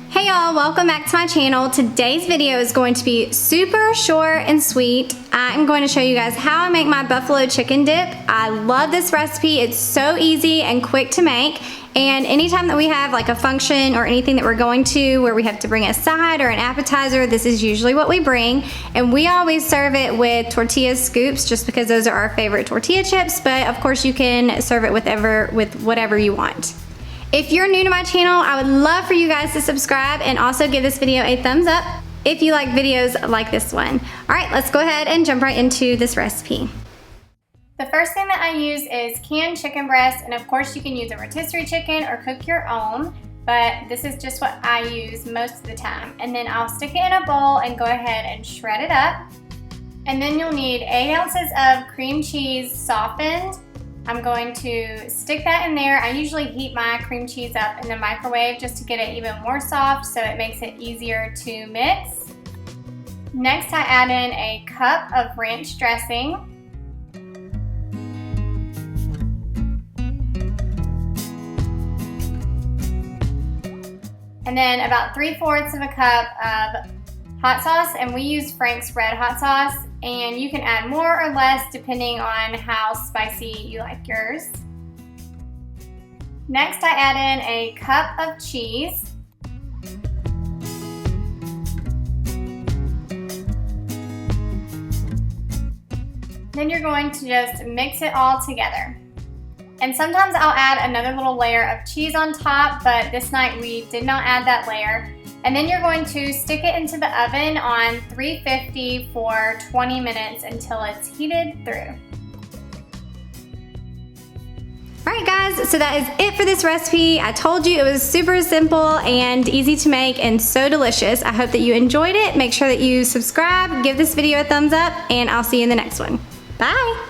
Hey y'all, welcome back to my channel. Today's video is going to be super short and sweet. I'm going to show you guys how I make my buffalo chicken dip. I love this recipe. It's so easy and quick to make. And anytime that we have like a function or anything that we're going to where we have to bring a side or an appetizer, this is usually what we bring. And we always serve it with tortilla scoops just because those are our favorite tortilla chips. But of course you can serve it with whatever you want. If you're new to my channel, I would love for you guys to subscribe and also give this video a thumbs up if you like videos like this one. All right, let's go ahead and jump right into this recipe. The first thing that I use is canned chicken breast, and of course you can use a rotisserie chicken or cook your own, but this is just what I use most of the time. And then I'll stick it in a bowl and go ahead and shred it up. And then you'll need 8 ounces of cream cheese softened. I'm going to stick that in there. I usually heat my cream cheese up in the microwave just to get it even more soft so it makes it easier to mix. Next, I add in a cup of ranch dressing. And then about 3/4 of a cup of hot sauce, and we use Frank's red hot sauce, and you can add more or less depending on how spicy you like yours. Next, I add in a cup of cheese. Then you're going to just mix it all together. And sometimes I'll add another little layer of cheese on top, but this night we did not add that layer. And then you're going to stick it into the oven on 350 for 20 minutes until it's heated through. All right guys, so that is it for this recipe. I told you it was super simple and easy to make and so delicious. I hope that you enjoyed it. Make sure that you subscribe, give this video a thumbs up, and I'll see you in the next one. Bye.